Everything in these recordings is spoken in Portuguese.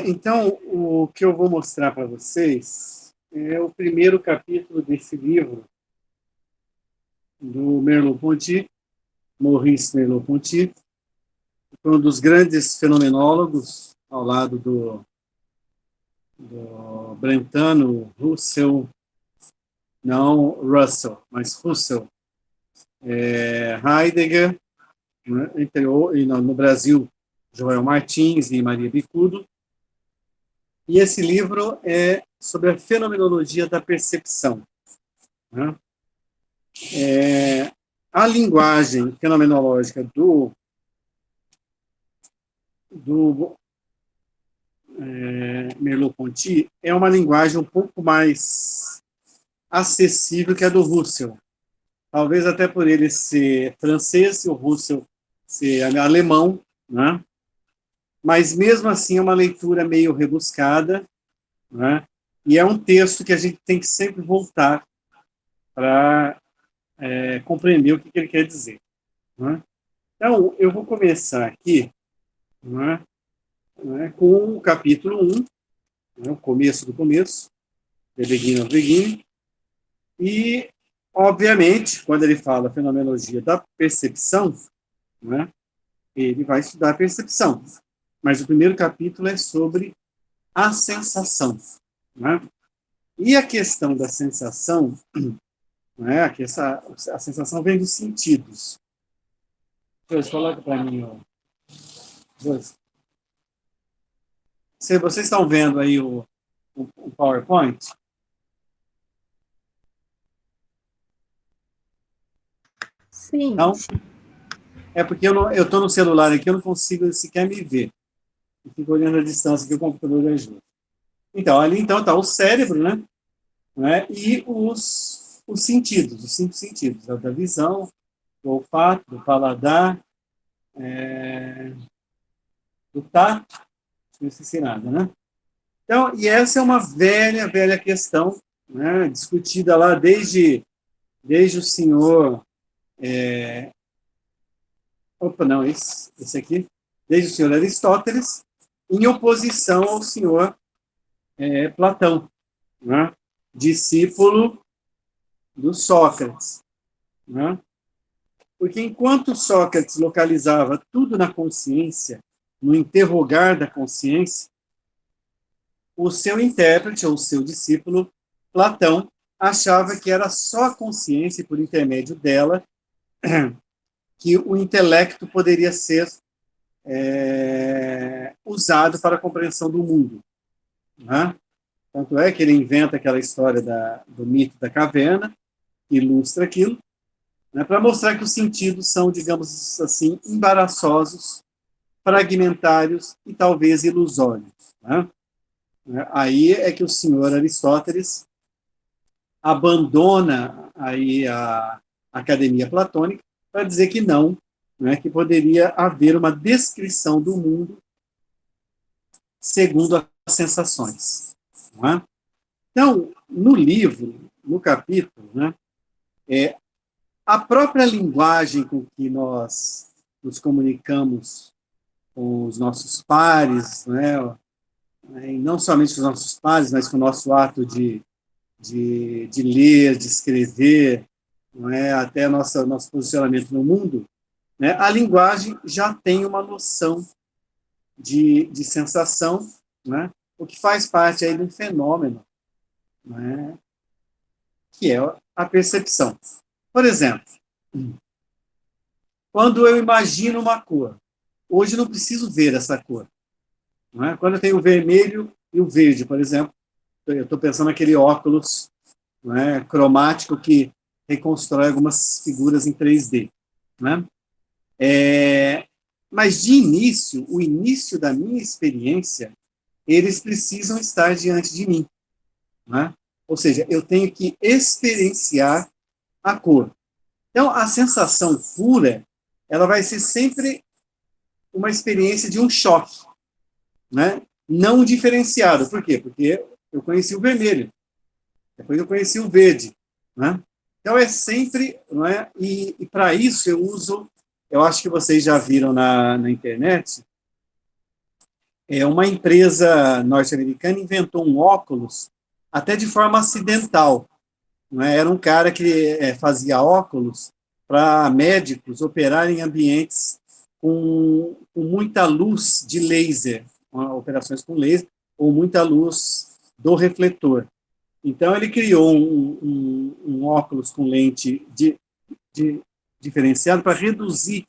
Então, o que eu vou mostrar para vocês é o primeiro capítulo desse livro do Merleau-Ponty, Maurice Merleau-Ponty, foi um dos grandes fenomenólogos, ao lado do Brentano, Russell, não Russell, mas Russell, Heidegger, né, e no Brasil, Joel Martins e Maria Bicudo. E esse livro é sobre a fenomenologia da percepção. Né? A linguagem fenomenológica do Merleau-Ponty é uma linguagem um pouco mais acessível que a do Russell. Talvez até por ele ser francês e o Russell ser alemão, né? Mas mesmo assim é uma leitura meio rebuscada, né? E é um texto que a gente tem que sempre voltar para compreender o que ele quer dizer. Né? Então, eu vou começar aqui, né, com o capítulo 1, né, o começo do começo, The Beginning of Beginning, e, obviamente, quando ele fala fenomenologia da percepção, né, ele vai estudar a percepção. Mas o primeiro capítulo é sobre a sensação. Né? E a questão da sensação, né, a sensação vem dos sentidos. Deus, coloca para mim, Deus. Se vocês estão vendo aí o PowerPoint? Sim. Não? É porque eu estou no celular aqui, eu não consigo sequer me ver. Eu fico olhando a distância que o computador me ajuda. Então, ali então está o cérebro, né? E os sentidos, os 5 sentidos, da visão, do olfato, do paladar, do tato, não esqueci nada, né? Então, e essa é uma velha, velha questão, né, discutida lá desde o senhor... Opa, não, esse aqui. Desde o senhor Aristóteles, em oposição ao senhor Platão, né, discípulo do Sócrates. Né? Porque enquanto Sócrates localizava tudo na consciência, no interrogar da consciência, o seu intérprete, ou o seu discípulo, Platão, achava que era só a consciência, e por intermédio dela, que o intelecto poderia ser usado para a compreensão do mundo. Né? Tanto é que ele inventa aquela história do mito da caverna, que ilustra aquilo, né, para mostrar que os sentidos são, digamos assim, embaraçosos, fragmentários e talvez ilusórios. Né? Aí é que o senhor Aristóteles abandona aí a academia platônica para dizer que não, né, que poderia haver uma descrição do mundo segundo as sensações. Né? Então, no livro, no capítulo, né, a própria linguagem com que nós nos comunicamos com os nossos pares, né, e não somente com os nossos pares, mas com o nosso ato de ler, de escrever, não é, até nosso posicionamento no mundo, né, a linguagem já tem uma noção de sensação, né, o que faz parte aí de um fenômeno, né, que é a percepção. Por exemplo, quando eu imagino uma cor, hoje eu não preciso ver essa cor. Não é? Quando eu tenho o vermelho e o verde, por exemplo, eu estou pensando naquele óculos, não é, cromático que reconstrói algumas figuras em 3D. Né? Mas, de início, o início da minha experiência, eles precisam estar diante de mim. Né? Ou seja, eu tenho que experienciar a cor. Então, a sensação pura, ela vai ser sempre uma experiência de um choque, né? Não diferenciado. Por quê? Porque eu conheci o vermelho, depois eu conheci o verde. Né? Então, é sempre... Não é? E para isso eu uso... Eu acho que vocês já viram na internet uma empresa norte-americana inventou um óculos até de forma acidental. Não é? Era um cara que fazia óculos para médicos operarem em ambientes com muita luz de laser, operações com laser, ou muita luz do refletor. Então, ele criou um óculos com lente diferenciado para reduzir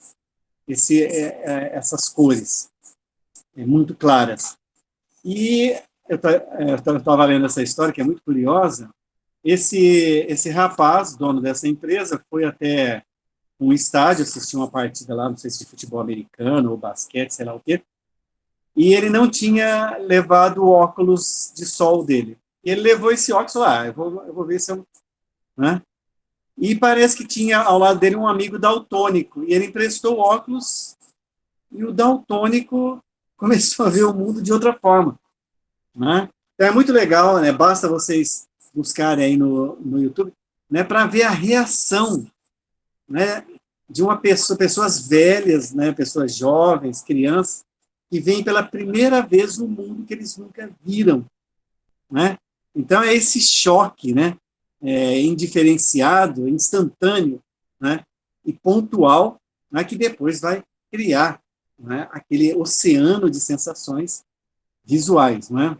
essas cores muito claras. E eu estava lendo essa história, que é muito curiosa. Esse rapaz, dono dessa empresa, foi até um estádio, assistiu uma partida lá, não sei se de futebol americano ou basquete, sei lá o quê, e ele não tinha levado o óculos de sol dele. E ele levou esse óculos lá, eu vou ver se eu... Né? E parece que tinha ao lado dele um amigo daltônico, e ele emprestou o óculos, e o daltônico começou a ver o mundo de outra forma. Né? Então é muito legal, né? Basta vocês buscarem aí no YouTube, né, para ver a reação, né, de uma pessoa, pessoas velhas, né, pessoas jovens, crianças, que veem pela primeira vez um mundo que eles nunca viram. Né? Então é esse choque, né, indiferenciado, instantâneo, né, e pontual, né, que depois vai criar, né, aquele oceano de sensações visuais, né,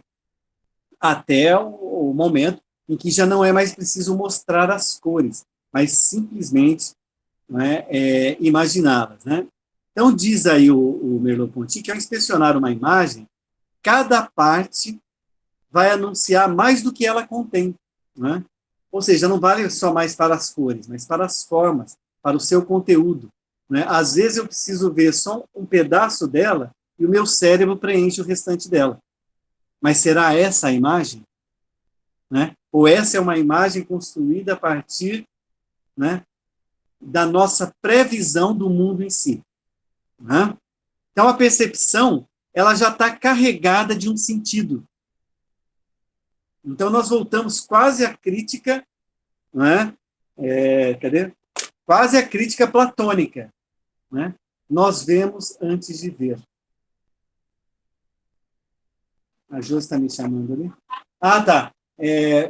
até o momento em que já não é mais preciso mostrar as cores, mas simplesmente, né, imaginá-las. Né? Então, diz aí o Merleau-Ponty que, ao inspecionar uma imagem, cada parte vai anunciar mais do que ela contém. Né? Ou seja, não vale só mais para as cores, mas para as formas, para o seu conteúdo. Né? Às vezes eu preciso ver só um pedaço dela e o meu cérebro preenche o restante dela. Mas será essa a imagem? Né? Ou essa é uma imagem construída a partir, né, da nossa previsão do mundo em si? Né? Então, a percepção ela já está carregada de um sentido. Então, nós voltamos quase à crítica, né? Cadê? Quase à crítica platônica. Né? Nós vemos antes de ver. A Jô está me chamando ali. Ah, tá.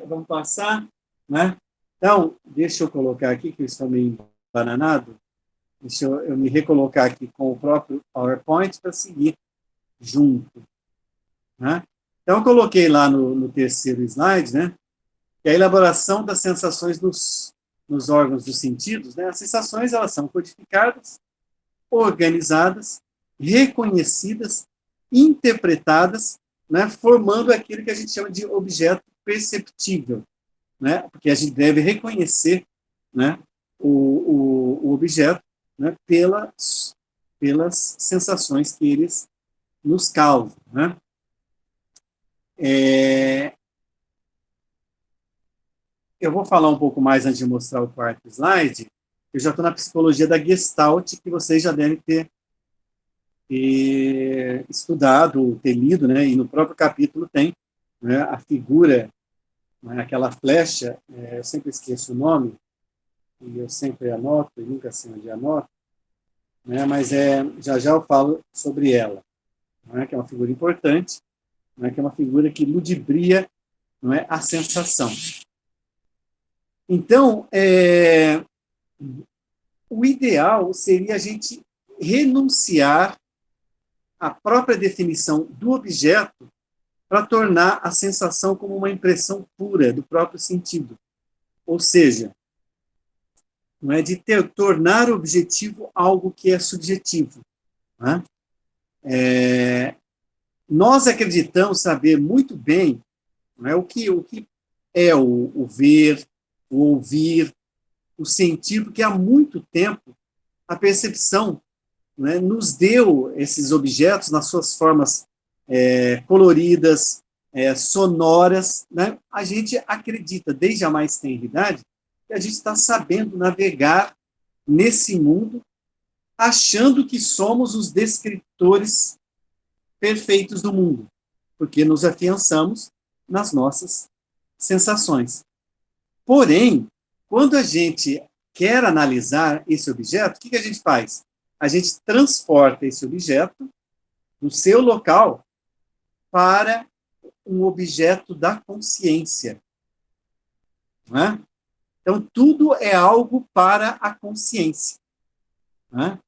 Vamos passar. Né? Então, deixa eu colocar aqui, que eu estou meio embananado. Deixa eu me recolocar aqui com o próprio PowerPoint para seguir junto. Né? Então, eu coloquei lá no terceiro slide, né, que a elaboração das sensações nos órgãos dos sentidos, né, as sensações elas são codificadas, organizadas, reconhecidas, interpretadas, né, formando aquilo que a gente chama de objeto perceptível, né, porque a gente deve reconhecer, né, o objeto, né, pelas sensações que eles nos causam. Né? Eu vou falar um pouco mais antes de mostrar o quarto slide. Eu já estou na psicologia da Gestalt, que vocês já devem ter estudado, ter lido, né? E no próprio capítulo tem, né, a figura, né, aquela flecha, eu sempre esqueço o nome, e eu sempre anoto, e nunca sei onde anoto, né, mas já eu falo sobre ela, né, que é uma figura importante, né, que é uma figura que ludibria, não é, a sensação. Então, o ideal seria a gente renunciar à própria definição do objeto para tornar a sensação como uma impressão pura do próprio sentido. Ou seja, não é de tornar objetivo algo que é subjetivo. Né? Nós acreditamos saber muito bem, não é, o que é o ver, o ouvir, o sentir, porque há muito tempo a percepção, né, nos deu esses objetos nas suas formas coloridas, sonoras. Né? A gente acredita, desde a mais tenra idade, que a gente está sabendo navegar nesse mundo, achando que somos os descritores perfeitos do mundo, porque nos afiançamos nas nossas sensações. Porém, quando a gente quer analisar esse objeto, o que a gente faz? A gente transporta esse objeto no seu local para um objeto da consciência. Não é? Então, tudo é algo para a consciência. Não é?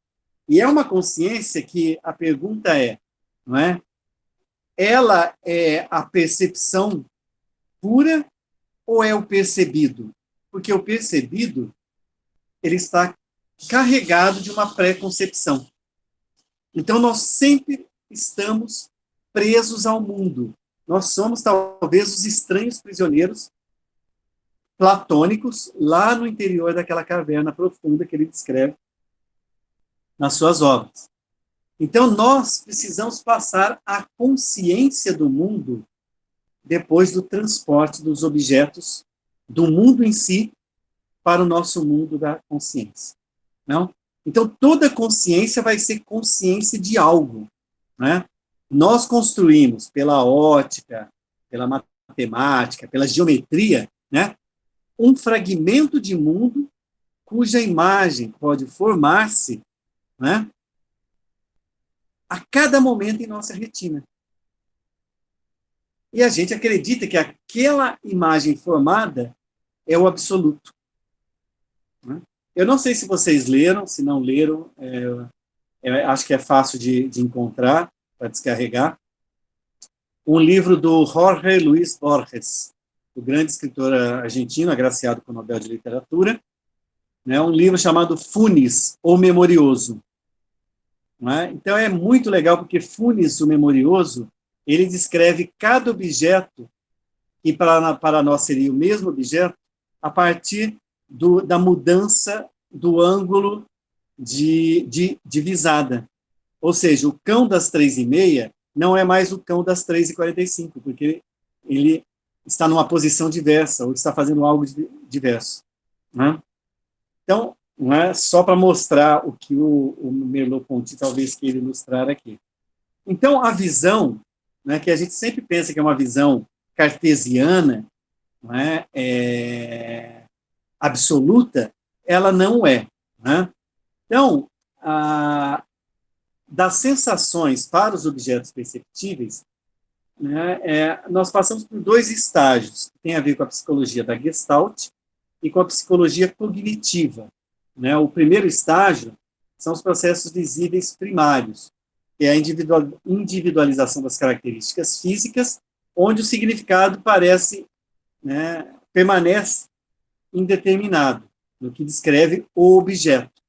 E é uma consciência que a pergunta é, não é? Ela é a percepção pura ou é o percebido? Porque o percebido, ele está carregado de uma pré-concepção. Então, nós sempre estamos presos ao mundo. Nós somos, talvez, os estranhos prisioneiros platônicos lá no interior daquela caverna profunda que ele descreve nas suas obras. Então, nós precisamos passar a consciência do mundo depois do transporte dos objetos do mundo em si para o nosso mundo da consciência. Não? Então, toda consciência vai ser consciência de algo. Né? Nós construímos pela ótica, pela matemática, pela geometria, né, um fragmento de mundo cuja imagem pode formar-se, né, a cada momento em nossa retina. E a gente acredita que aquela imagem formada é o absoluto. Né? Eu não sei se vocês leram, se não leram, acho que é fácil de encontrar, para descarregar, um livro do Jorge Luis Borges, o grande escritor argentino, agraciado com o Nobel de Literatura, né, um livro chamado Funes, o Memorioso. Né? Então é muito legal, porque Funes, o Memorioso, ele descreve cada objeto, que para nós seria o mesmo objeto, a partir da mudança do ângulo de visada. Ou seja, o cão das 3h30 não é mais o cão das 3h45, porque ele está numa posição diversa, ou está fazendo algo diverso. Né? Então, não é só para mostrar o que o Merleau-Ponty talvez queira ilustrar aqui. Então, a visão, né, que a gente sempre pensa que é uma visão cartesiana, não absoluta, ela não é. Né? Então, das sensações para os objetos perceptíveis, né, nós passamos por 2 estágios, que tem a ver com a psicologia da Gestalt e com a psicologia cognitiva. Né? O primeiro estágio são os processos visíveis primários, que é a individualização das características físicas, onde o significado permanece indeterminado, no que descreve o objeto.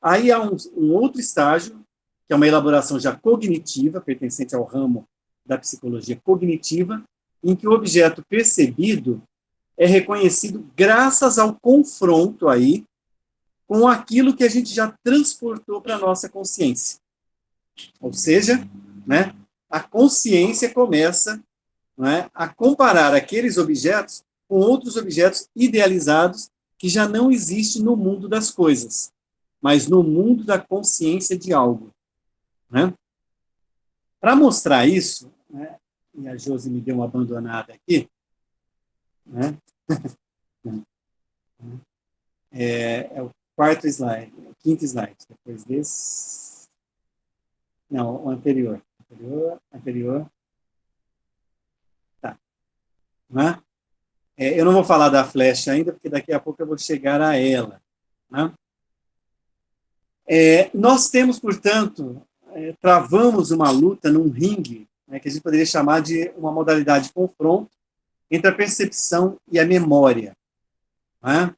Aí há um outro estágio, que é uma elaboração já cognitiva, pertencente ao ramo da psicologia cognitiva, em que o objeto percebido é reconhecido graças ao confronto aí com aquilo que a gente já transportou para a nossa consciência. Ou seja, né, a consciência começa, né, a comparar aqueles objetos com outros objetos idealizados que já não existem no mundo das coisas, mas no mundo da consciência de algo. Né? Para mostrar isso, né, e a Josi me deu uma abandonada aqui, né? É o quarto slide, o quinto slide, depois desse... Não, o anterior. Anterior. Tá. Né? Eu não vou falar da flecha ainda, porque daqui a pouco eu vou chegar a ela. Né? Nós temos, portanto, travamos uma luta num ringue, né, que a gente poderia chamar de uma modalidade de confronto entre a percepção e a memória. Né?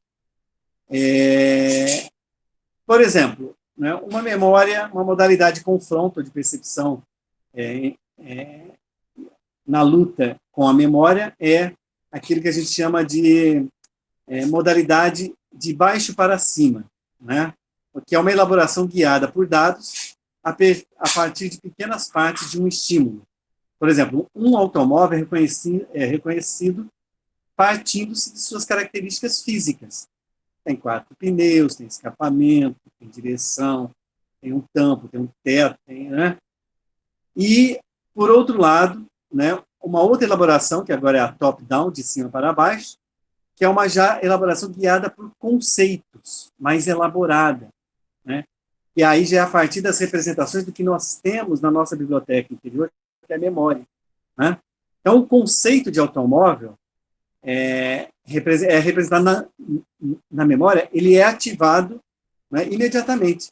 Por exemplo, né, uma memória, uma modalidade de confronto, de percepção na luta com a memória é aquilo que a gente chama de modalidade de baixo para cima, né? Que é uma elaboração guiada por dados a partir de pequenas partes de um estímulo. Por exemplo, um automóvel é reconhecido partindo-se de suas características físicas. Tem 4 pneus, tem escapamento, tem direção, tem um tampo, tem um teto, né? E, por outro lado, né, uma outra elaboração, que agora é a top-down, de cima para baixo, que é uma já elaboração guiada por conceitos, mais elaborada. Né? E aí já é a partir das representações do que nós temos na nossa biblioteca interior, que é a memória. né? Então, o conceito de automóvel representado na memória, ele é ativado, né, imediatamente,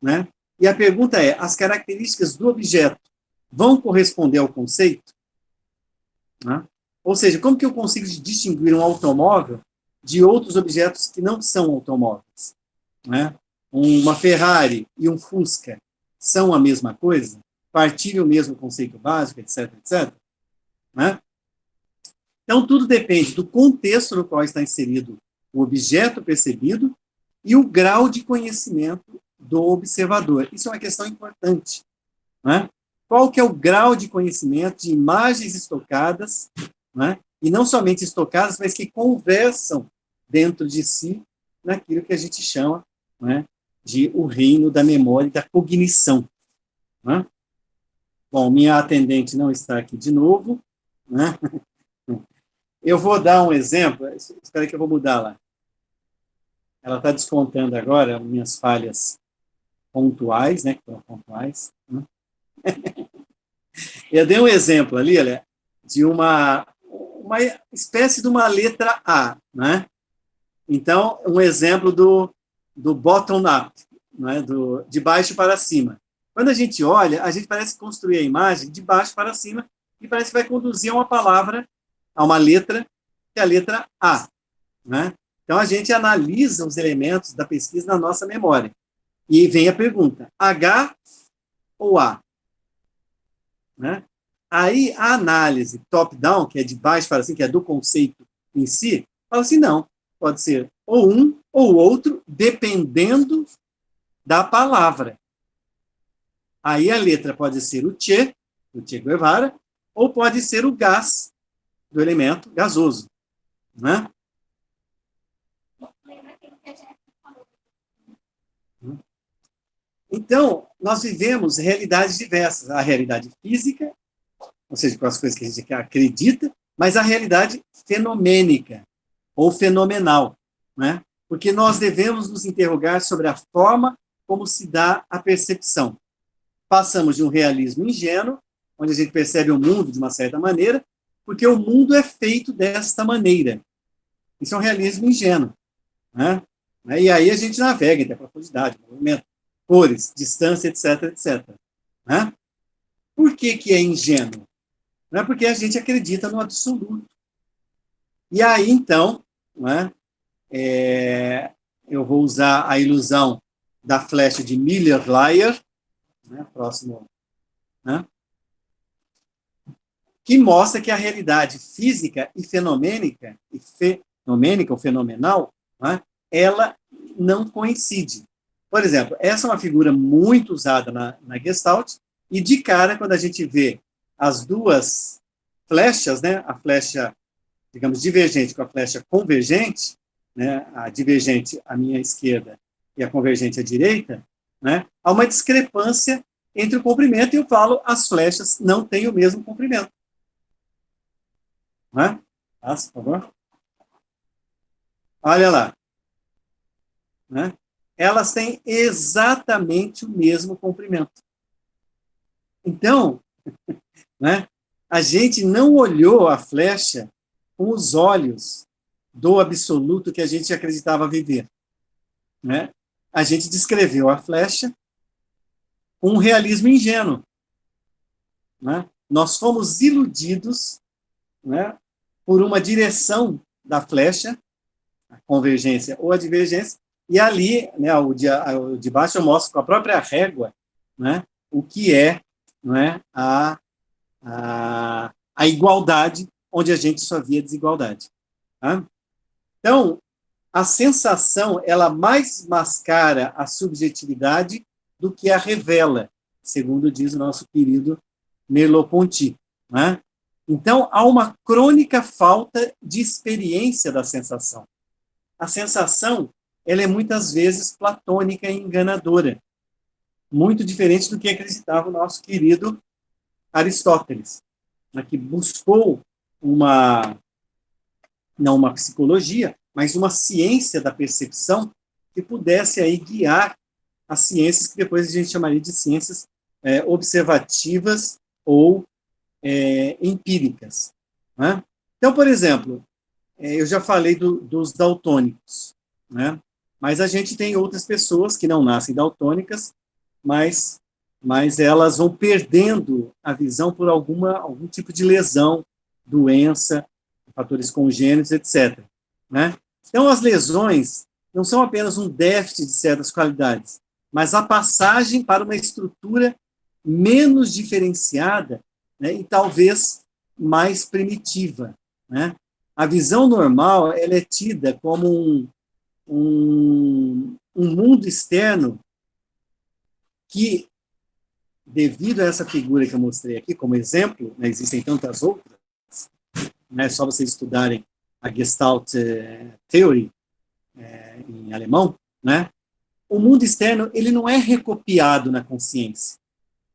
né? E a pergunta é, as características do objeto vão corresponder ao conceito? Né? Ou seja, como que eu consigo distinguir um automóvel de outros objetos que não são automóveis? Né? Uma Ferrari e um Fusca são a mesma coisa? Partilham o mesmo conceito básico, etc, etc? Né? Então, tudo depende do contexto no qual está inserido o objeto percebido e o grau de conhecimento do observador. Isso é uma questão importante. Né? Qual que é o grau de conhecimento de imagens estocadas, né? E não somente estocadas, mas que conversam dentro de si naquilo que a gente chama, né, de o reino da memória e da cognição. Né? Bom, minha atendente não está aqui de novo, né? Eu vou dar um exemplo, espera que eu vou mudar lá. Ela está descontando agora minhas falhas pontuais, né, que foram pontuais. Né? Eu dei um exemplo ali, olha, de uma espécie de uma letra A, né? Então, um exemplo do bottom-up, né? De baixo para cima. Quando a gente olha, a gente parece construir a imagem de baixo para cima e parece que vai conduzir a uma palavra, a uma letra, que é a letra A, né? Então, a gente analisa os elementos da pesquisa na nossa memória. E vem a pergunta, H ou A? Né? Aí, a análise top-down, que é de baixo para cima, que é do conceito em si, fala assim, não, pode ser ou um ou outro, dependendo da palavra. Aí a letra pode ser o Che Guevara, ou pode ser o gás do elemento gasoso. Né? Então, nós vivemos realidades diversas. A realidade física, ou seja, com as coisas que a gente acredita, mas a realidade fenomênica, ou fenomenal. Né? Porque nós devemos nos interrogar sobre a forma como se dá a percepção. Passamos de um realismo ingênuo, onde a gente percebe o mundo de uma certa maneira, porque o mundo é feito desta maneira. Isso é um realismo ingênuo. Né? E aí a gente navega entre a profundidade, movimento, cores, distância, etc, etc. Né? Por que é ingênuo? Não é porque a gente acredita no absoluto. E aí, então, né, eu vou usar a ilusão da flecha de Miller-Lyer, né, próximo, né, que mostra que a realidade física e fenomênica ou fenomenal, né, ela não coincide. Por exemplo, essa é uma figura muito usada na Gestalt, e de cara, quando a gente vê as duas flechas, né, a flecha, digamos, divergente com a flecha convergente, né, a divergente à minha esquerda e a convergente à direita, né, há uma discrepância entre o comprimento, e eu falo, as flechas não têm o mesmo comprimento. Né? Passa, por favor. Olha lá. Né? Elas têm exatamente o mesmo comprimento. Então, né, a gente não olhou a flecha com os olhos do absoluto que a gente acreditava viver. Né? A gente descreveu a flecha com um realismo ingênuo. Né? Nós fomos iludidos, né, por uma direção da flecha, a convergência ou a divergência, e ali, né, o de baixo eu mostro com a própria régua, né, o que é, né, a igualdade, onde a gente só via desigualdade. Tá? Então, a sensação, ela mais mascara a subjetividade do que a revela, segundo diz o nosso querido Merleau-Ponty. Né? Então, há uma crônica falta de experiência da sensação. A sensação, ela é muitas vezes platônica e enganadora, muito diferente do que acreditava o nosso querido Aristóteles, né, que buscou não uma psicologia, mas uma ciência da percepção que pudesse aí guiar as ciências que depois a gente chamaria de ciências observativas ou empíricas. Né? Então, por exemplo, eu já falei dos daltônicos, né? Mas a gente tem outras pessoas que não nascem daltônicas, mas elas vão perdendo a visão por algum tipo de lesão, doença, fatores congênitos, etc. Né? Então, as lesões não são apenas um déficit de certas qualidades, mas a passagem para uma estrutura menos diferenciada, né, e talvez mais primitiva. Né? A visão normal ela é tida como um mundo externo que, devido a essa figura que eu mostrei aqui como exemplo, né, existem tantas outras, né, só vocês estudarem a Gestalt Theory, em alemão, né, o mundo externo ele não é recopiado na consciência,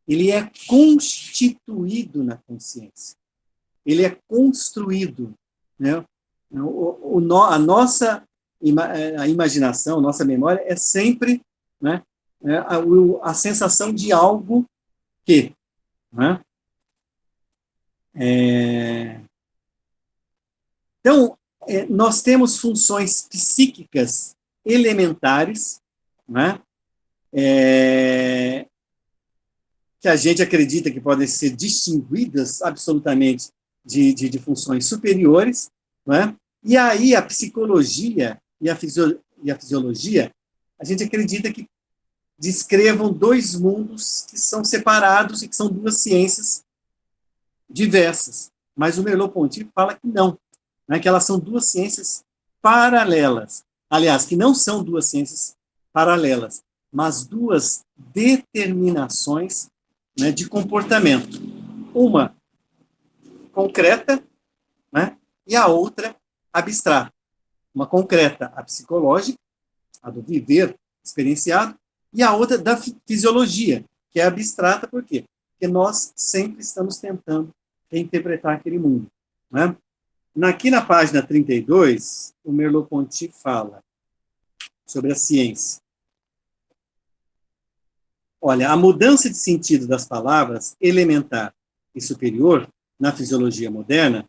ele é constituído na consciência, ele é construído. Né? A nossa a imaginação, a nossa memória é sempre, né, a sensação de algo que. Né? Então, nós temos funções psíquicas elementares, né, que a gente acredita que podem ser distinguidas absolutamente de funções superiores, né? E aí a psicologia e a fisiologia, a gente acredita que descrevam dois mundos que são separados e que são duas ciências diversas. Mas o Merleau-Ponty fala que não, né? Que elas são duas ciências paralelas. Aliás, que não são duas ciências paralelas, mas duas determinações, né, de comportamento. Uma concreta, né, e a outra abstrata. Uma concreta, a psicológica, a do viver experienciado, e a outra da fisiologia, que é abstrata, por quê? Porque nós sempre estamos tentando interpretar aquele mundo. Né? Aqui na página 32, o Merleau-Ponty fala sobre a ciência. Olha, a mudança de sentido das palavras elementar e superior na fisiologia moderna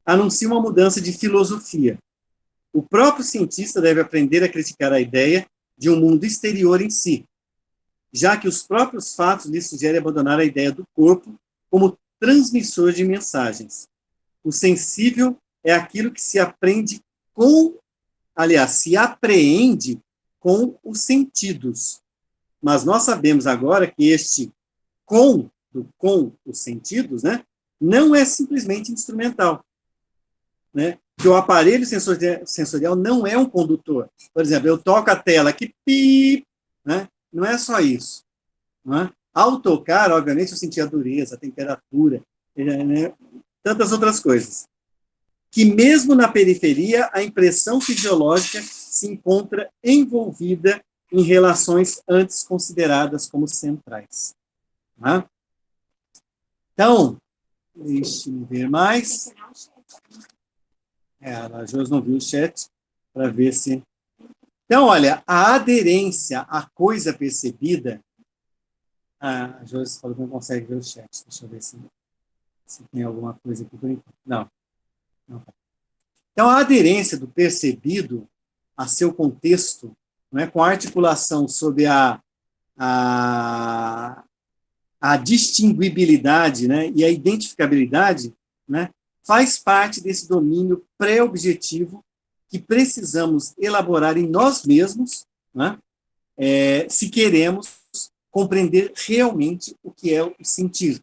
anuncia uma mudança de filosofia. O próprio cientista deve aprender a criticar a ideia de um mundo exterior em si, já que os próprios fatos lhe sugerem abandonar a ideia do corpo como transmissor de mensagens. O sensível é aquilo que se aprende se apreende com os sentidos. Mas nós sabemos agora que este com os sentidos, né, não é simplesmente instrumental. Né? Que o aparelho sensorial não é um condutor. Por exemplo, eu toco a tela aqui, pip, né? Não é só isso. Né? Ao tocar, obviamente, eu senti a dureza, a temperatura, né? Tantas outras coisas. Que mesmo na periferia, a impressão fisiológica se encontra envolvida em relações antes consideradas como centrais. Né? Então, deixe-me ver mais. A Josi não viu o chat para ver se... Então, olha, a aderência à coisa percebida... a Josi falou que não consegue ver o chat. Deixa eu ver se tem alguma coisa aqui por enquanto. Não. Então, a aderência do percebido a seu contexto, né, com a articulação sobre a distinguibilidade, né, e a identificabilidade, né, faz parte desse domínio pré-objetivo que precisamos elaborar em nós mesmos, né, se queremos compreender realmente o que é o sentir.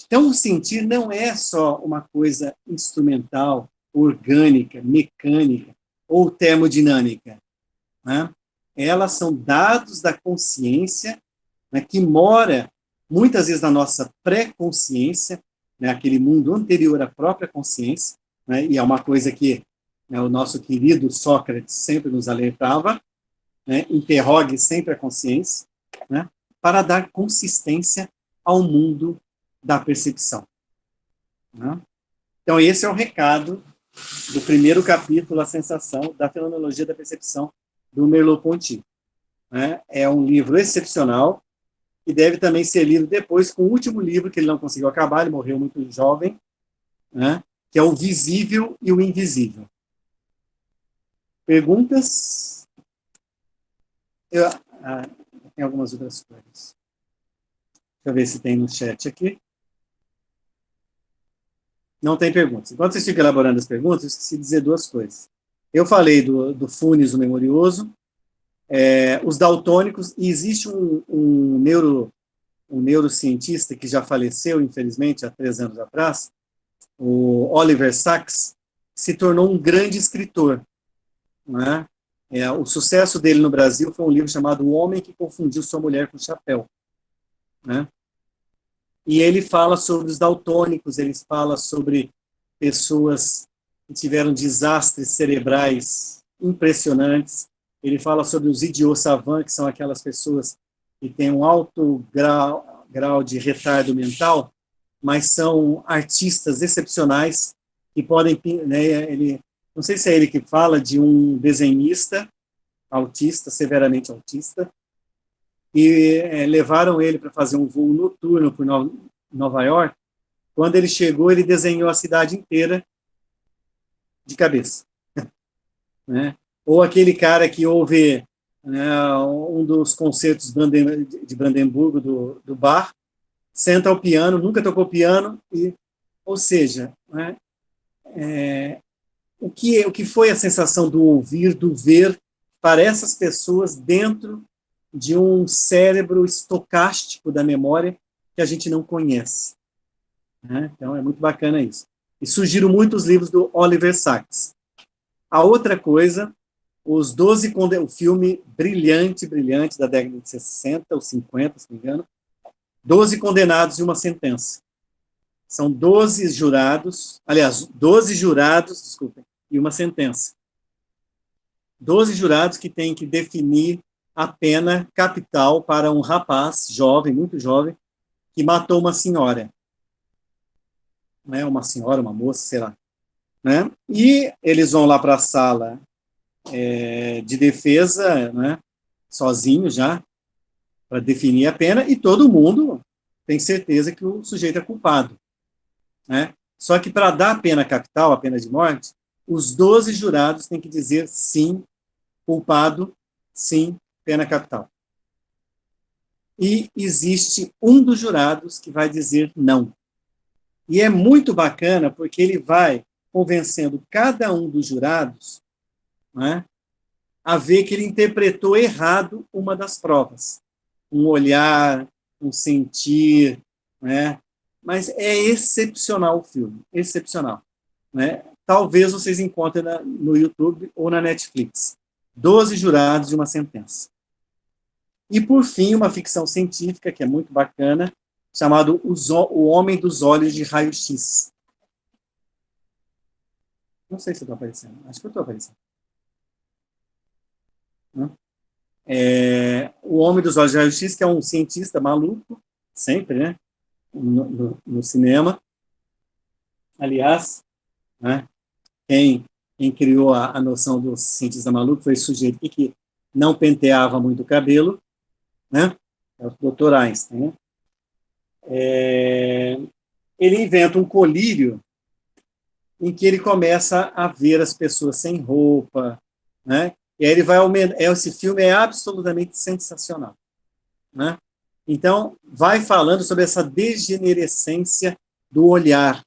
Então, o sentir não é só uma coisa instrumental, orgânica, mecânica ou termodinâmica. Né? Elas são dados da consciência, né, que mora muitas vezes na nossa pré-consciência, né, aquele mundo anterior à própria consciência, né, e é uma coisa que, né, o nosso querido Sócrates sempre nos alertava, né, interrogue sempre a consciência, né, para dar consistência ao mundo da percepção. Né? Então, esse é o recado do primeiro capítulo, A Sensação, da Fenomenologia da Percepção, do Merleau-Ponty. Né? É um livro excepcional, que deve também ser lido depois com o último livro que ele não conseguiu acabar, ele morreu muito jovem, né? Que é O Visível e o Invisível. Perguntas? Tem algumas outras coisas. Deixa eu ver se tem no chat aqui. Não tem perguntas. Enquanto vocês ficam elaborando as perguntas, eu esqueci de dizer duas coisas. Eu falei do Funes, o Memorioso, os daltônicos, e existe um neurocientista que já faleceu, infelizmente, há 3 anos atrás, o Oliver Sacks, se tornou um grande escritor. Né? O sucesso dele no Brasil foi um livro chamado O Homem que Confundiu Sua Mulher com Chapéu. Né? E ele fala sobre os daltônicos, ele fala sobre pessoas que tiveram desastres cerebrais impressionantes, ele fala sobre os idiots savants, que são aquelas pessoas que têm um alto grau de retardo mental, mas são artistas excepcionais, que podem... Né, não sei se é ele que fala de um desenhista autista, severamente autista, e levaram ele para fazer um voo noturno por Nova York. Quando ele chegou, ele desenhou a cidade inteira de cabeça. Né? Ou aquele cara que ouve, né, um dos concertos de Brandemburgo do Bach, senta ao piano, nunca tocou piano, ou seja, né, o que foi a sensação do ouvir, do ver, para essas pessoas dentro de um cérebro estocástico da memória que a gente não conhece. Né? Então, é muito bacana isso. E sugiro muito os livros do Oliver Sacks. A outra coisa, o filme brilhante da década de 60 ou 50, se não me engano, 12 Condenados e uma Sentença. São 12 jurados, desculpem, e uma sentença. 12 jurados que têm que definir a pena capital para um rapaz jovem, muito jovem, que matou uma senhora. Né? Uma senhora, uma moça, sei lá. Né? E eles vão lá para a sala de defesa, né? Sozinhos já, para definir a pena, e todo mundo tem certeza que o sujeito é culpado. Né? Só que para dar a pena capital, a pena de morte, os 12 jurados têm que dizer sim, culpado, sim, pena capital. E existe um dos jurados que vai dizer não. E é muito bacana porque ele vai convencendo cada um dos jurados, né, a ver que ele interpretou errado uma das provas. Um olhar, um sentir, né? Mas é excepcional o filme, excepcional. Né? Talvez vocês encontrem no YouTube ou na Netflix. 12 jurados e uma sentença. E, por fim, uma ficção científica, que é muito bacana, chamado O Homem dos Olhos de Raio-X. Não sei se eu estou aparecendo. Acho que eu estou aparecendo. O Homem dos Olhos de Raio-X, que é um cientista maluco, sempre, né? No cinema. Aliás, né? Quem criou a noção do cientista maluco foi esse sujeito que não penteava muito o cabelo, né? É o Dr. Einstein. Né? Ele inventa um colírio em que ele começa a ver as pessoas sem roupa, né? E aí ele vai aumentar. Esse filme é absolutamente sensacional, né? Então, vai falando sobre essa degenerescência do olhar,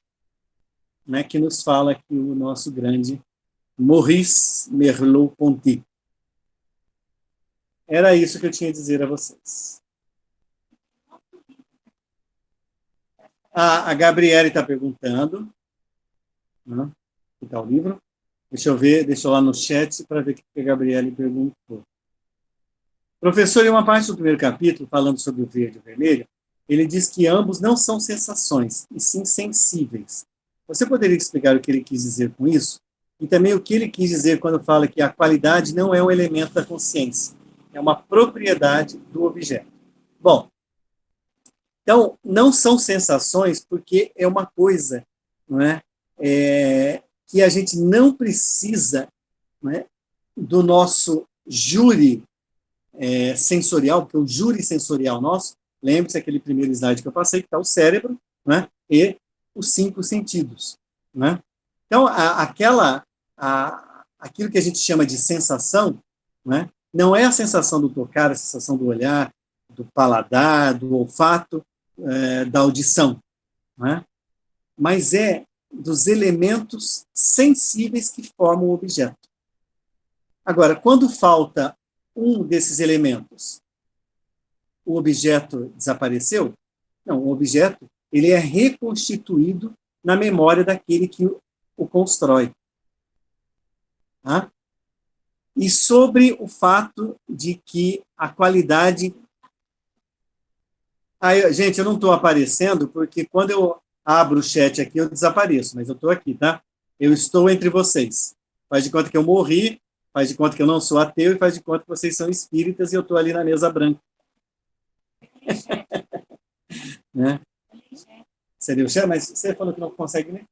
né, que nos fala aqui o nosso grande Maurice Merleau-Ponty. Era isso que eu tinha a dizer a vocês. A Gabriele está perguntando, né, que está o livro. Deixa eu ver, deixa eu lá no chat para ver o que a Gabriele perguntou. Professor, em uma parte do primeiro capítulo, falando sobre o verde e o vermelho, ele diz que ambos não são sensações, e sim sensíveis. Você poderia explicar o que ele quis dizer com isso? E também o que ele quis dizer quando fala que a qualidade não é um elemento da consciência, é uma propriedade do objeto. Bom, então, não são sensações porque é uma coisa, não é? Que a gente não precisa, não é, do nosso júri sensorial, porque o júri sensorial nosso Lembre-se aquele primeiro slide que eu passei, que está o cérebro, né? E os 5 sentidos, né? Então, aquilo que a gente chama de sensação, né? Não é a sensação do tocar, a sensação do olhar, do paladar, do olfato, da audição, né? Mas é dos elementos sensíveis que formam o objeto. Agora, quando falta um desses elementos, o objeto desapareceu? Não, o objeto ele é reconstituído na memória daquele que o constrói. Tá? E sobre o fato de que a qualidade... gente, eu não estou aparecendo porque quando eu abro o chat aqui eu desapareço, mas eu estou aqui, tá? Eu estou entre vocês. Faz de conta que eu morri, faz de conta que eu não sou ateu e faz de conta que vocês são espíritas e eu estou ali na mesa branca. Né? Seria o chat? Mas você falou que não consegue, né?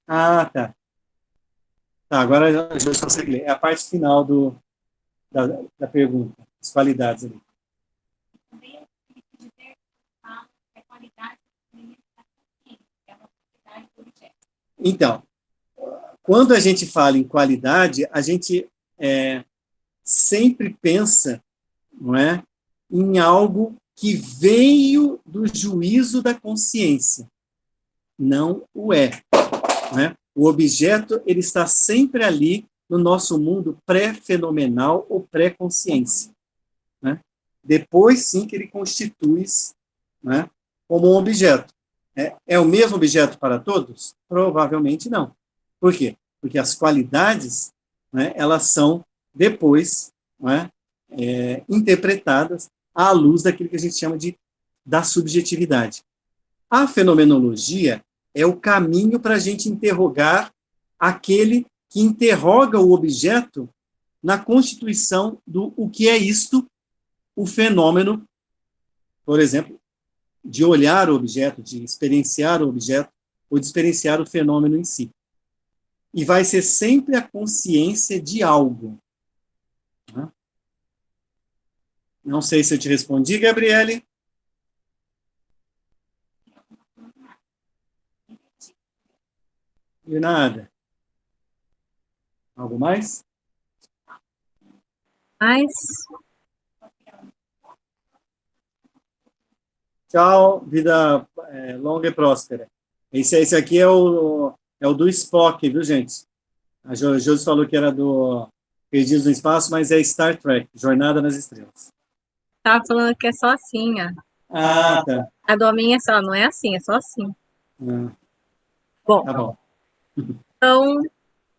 Ah, tá. Tá, agora a gente consegue ler. É a parte final da pergunta, as qualidades ali. Então, quando a gente fala em qualidade, a gente sempre pensa, não é, em algo que veio do juízo da consciência. Não o é. Né? O objeto ele está sempre ali no nosso mundo pré-fenomenal ou pré-consciência. Né? Depois, sim, que ele constitui, né, como um objeto. É o mesmo objeto para todos? Provavelmente não. Por quê? Porque as qualidades, né, elas são depois, né, interpretadas à luz daquilo que a gente chama da subjetividade. A fenomenologia é o caminho para a gente interrogar aquele que interroga o objeto na constituição do o que é isto, o fenômeno, por exemplo, de olhar o objeto, de experienciar o objeto, ou de experienciar o fenômeno em si. E vai ser sempre a consciência de algo. Não sei se eu te respondi, Gabriele. De nada. Algo mais? Tchau, vida longa e próspera. Esse aqui é o do Spock, viu, gente? A Josi falou que era do Perdidos no Espaço, mas é Star Trek, Jornada nas Estrelas. Tava falando que é só assim, ó. Ah, tá. A do homem é só, não é assim, é só assim. Bom, tá bom. Então,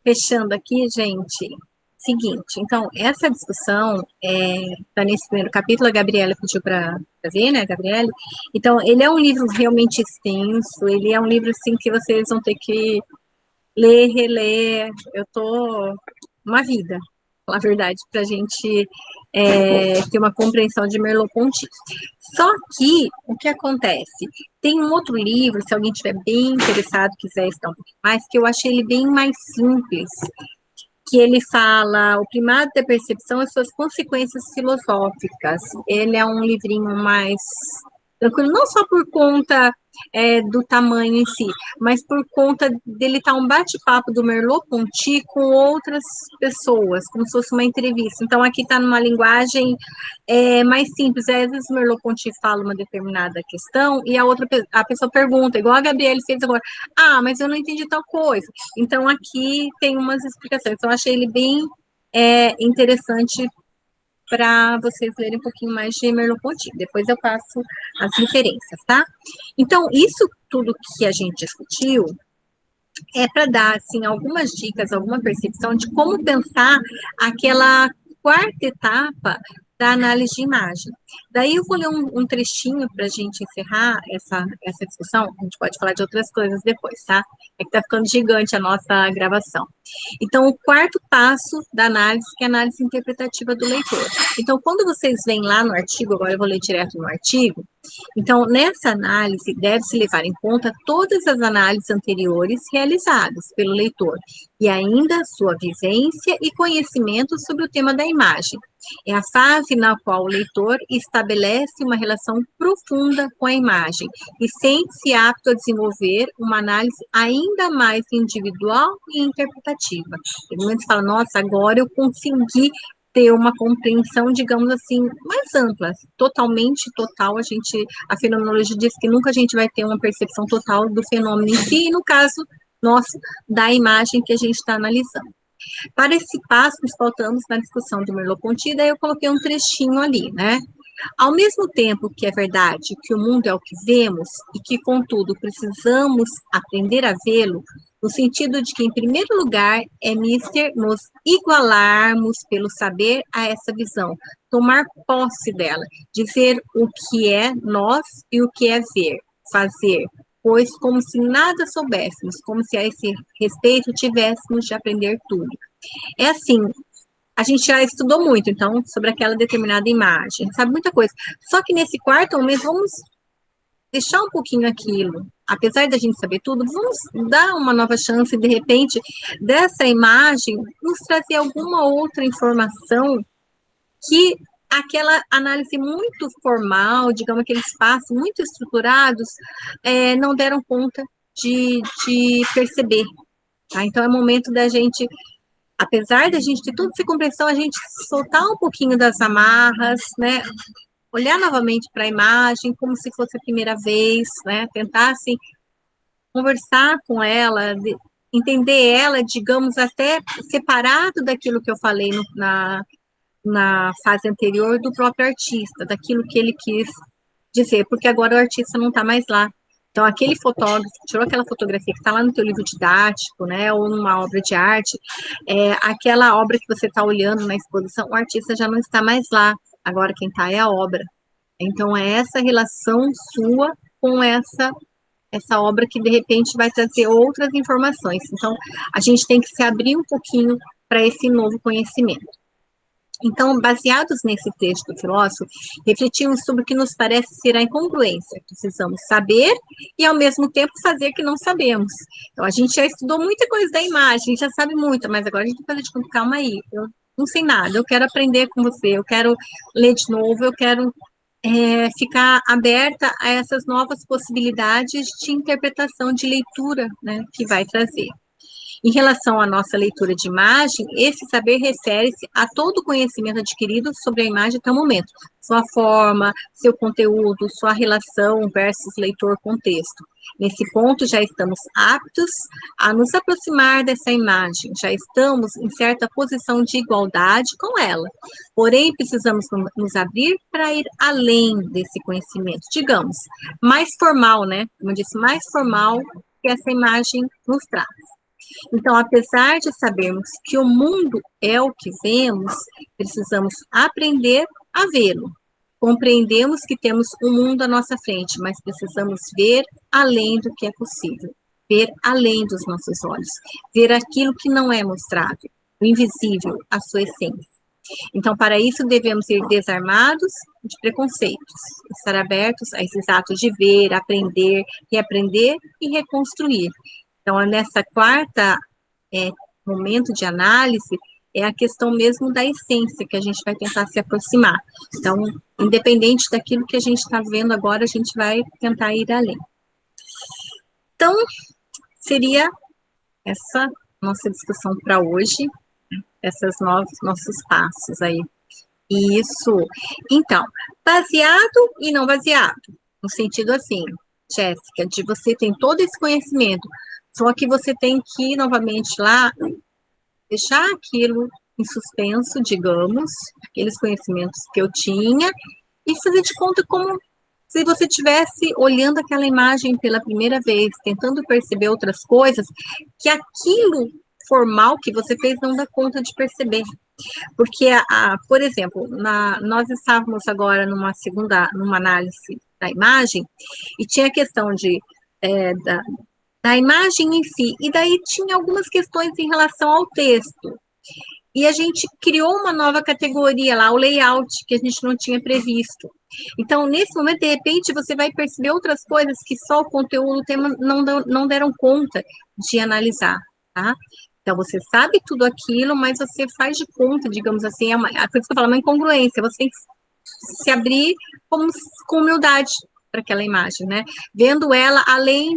fechando aqui, gente, seguinte, então, essa discussão tá nesse primeiro capítulo, a Gabriela pediu para ver, né, Gabriela? Então, ele é um livro realmente extenso, ele é um livro, assim, que vocês vão ter que ler, reler, eu tô uma vida, na verdade, para a gente ter uma compreensão de Merleau-Ponty. Só que, o que acontece? Tem um outro livro, se alguém estiver bem interessado, quiser estudar um pouquinho mais, que eu achei ele bem mais simples, que ele fala o primado da percepção e suas consequências filosóficas. Ele é um livrinho mais tranquilo, não só por conta do tamanho em si, mas por conta dele estar um bate-papo do Merleau-Ponty com outras pessoas, como se fosse uma entrevista. Então, aqui está numa linguagem mais simples. Às vezes o Merleau-Ponty fala uma determinada questão e a pessoa pergunta, igual a Gabriele fez agora, mas eu não entendi tal coisa. Então, aqui tem umas explicações. Então, eu achei ele bem interessante para vocês lerem um pouquinho mais de Merleau-Ponty. Depois eu passo as referências, tá? Então, isso tudo que a gente discutiu é para dar, assim, algumas dicas, alguma percepção de como pensar aquela quarta etapa da análise de imagem. Daí eu vou ler um trechinho para a gente encerrar essa discussão. A gente pode falar de outras coisas depois, tá? É que tá ficando gigante a nossa gravação. Então, o quarto passo da análise, que é a análise interpretativa do leitor. Então, quando vocês veem lá no artigo, agora eu vou ler direto no artigo, então, nessa análise, deve-se levar em conta todas as análises anteriores realizadas pelo leitor, e ainda sua vivência e conhecimento sobre o tema da imagem. É a fase na qual o leitor estabelece uma relação profunda com a imagem e sente-se apto a desenvolver uma análise ainda mais individual e interpretativa. Tem momentos que fala, nossa, agora eu consegui ter uma compreensão, digamos assim, mais ampla, totalmente total. A fenomenologia diz que nunca a gente vai ter uma percepção total do fenômeno em si, e no caso nosso, da imagem que a gente está analisando. Para esse passo, nos pautamos na discussão do Merleau-Ponty, daí eu coloquei um trechinho ali, né? Ao mesmo tempo que é verdade que o mundo é o que vemos e que, contudo, precisamos aprender a vê-lo, no sentido de que, em primeiro lugar, é mister nos igualarmos pelo saber a essa visão, tomar posse dela, dizer o que é nós e o que é ver, fazer, pois como se nada soubéssemos, como se a esse respeito tivéssemos de aprender tudo. É assim, a gente já estudou muito, então, sobre aquela determinada imagem, sabe muita coisa. Só que nesse quarto mês, vamos deixar um pouquinho aquilo. Apesar da gente saber tudo, vamos dar uma nova chance, de repente, dessa imagem, nos trazer alguma outra informação que aquela análise muito formal, digamos, aqueles passos muito estruturados, não deram conta de perceber. Tá? Então, é momento da gente, apesar da gente ter toda essa compreensão, a gente soltar um pouquinho das amarras, né? Olhar novamente para a imagem como se fosse a primeira vez, né? Tentar, assim, conversar com ela, entender ela, digamos, até separado daquilo que eu falei na fase anterior do próprio artista, daquilo que ele quis dizer, porque agora o artista não está mais lá. Então, aquele fotógrafo que tirou aquela fotografia que está lá no teu livro didático, né, ou numa obra de arte, aquela obra que você está olhando na exposição, o artista já não está mais lá. Agora quem está é a obra. Então, é essa relação sua com essa obra que, de repente, vai trazer outras informações. Então, a gente tem que se abrir um pouquinho para esse novo conhecimento. Então, baseados nesse texto do filósofo, refletimos sobre o que nos parece ser a incongruência. Precisamos saber e, ao mesmo tempo, fazer que não sabemos. Então, a gente já estudou muita coisa da imagem, a gente já sabe muito, mas agora a gente tem que fazer de conta, calma aí, eu não sei nada, eu quero aprender com você, eu quero ler de novo, eu quero ficar aberta a essas novas possibilidades de interpretação, de leitura, né, que vai trazer. Em relação à nossa leitura de imagem, esse saber refere-se a todo o conhecimento adquirido sobre a imagem até o momento, sua forma, seu conteúdo, sua relação versus leitor-contexto. Nesse ponto, já estamos aptos a nos aproximar dessa imagem, já estamos em certa posição de igualdade com ela. Porém, precisamos nos abrir para ir além desse conhecimento, digamos, mais formal, né? Como eu disse, mais formal que essa imagem nos traz. Então, apesar de sabermos que o mundo é o que vemos, precisamos aprender a vê-lo. Compreendemos que temos um mundo à nossa frente, mas precisamos ver além do que é possível, ver além dos nossos olhos, ver aquilo que não é mostrado, o invisível, a sua essência. Então, para isso, devemos ir desarmados de preconceitos, estar abertos a esses atos de ver, aprender, reaprender e reconstruir. Então, nessa quarta momento de análise, é a questão mesmo da essência que a gente vai tentar se aproximar. Então, independente daquilo que a gente está vendo agora, a gente vai tentar ir além. Então, seria essa nossa discussão para hoje, esses nossos passos aí. Isso. Então, baseado e não baseado, no sentido assim, Jéssica, de você tem todo esse conhecimento, só que você tem que ir novamente lá, deixar aquilo em suspenso, digamos, aqueles conhecimentos que eu tinha, e fazer de conta como se você estivesse olhando aquela imagem pela primeira vez, tentando perceber outras coisas, que aquilo formal que você fez não dá conta de perceber. Porque, por exemplo, nós estávamos agora numa análise da imagem, e tinha a questão da da imagem em si. E daí tinha algumas questões em relação ao texto. E a gente criou uma nova categoria lá, o layout, que a gente não tinha previsto. Então, nesse momento, de repente, você vai perceber outras coisas que só o conteúdo, o tema não deram conta de analisar, tá? Então, você sabe tudo aquilo, mas você faz de conta, digamos assim, a coisa que eu falo, uma incongruência. Você tem que se abrir com humildade para aquela imagem, né? Vendo ela além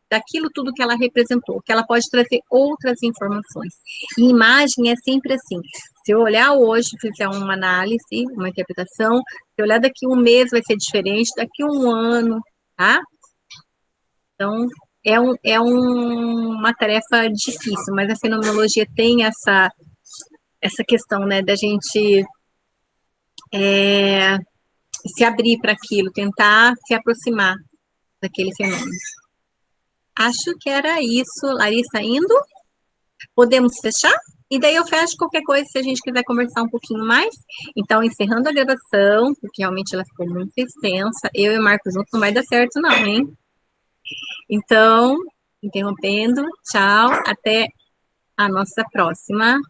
daquilo tudo que ela representou, que ela pode trazer outras informações. E imagem é sempre assim. Se eu olhar hoje, fizer uma análise, uma interpretação, se eu olhar daqui um mês vai ser diferente, daqui um ano, tá? Então, uma tarefa difícil, mas a fenomenologia tem essa questão, né, da gente se abrir para aquilo, tentar se aproximar daquele fenômeno. Acho que era isso, Larissa, indo. Podemos fechar? E daí eu fecho qualquer coisa se a gente quiser conversar um pouquinho mais. Então, encerrando a gravação, porque realmente ela ficou muito extensa. Eu e o Marcos juntos não vai dar certo, não, hein? Então, interrompendo, tchau, até a nossa próxima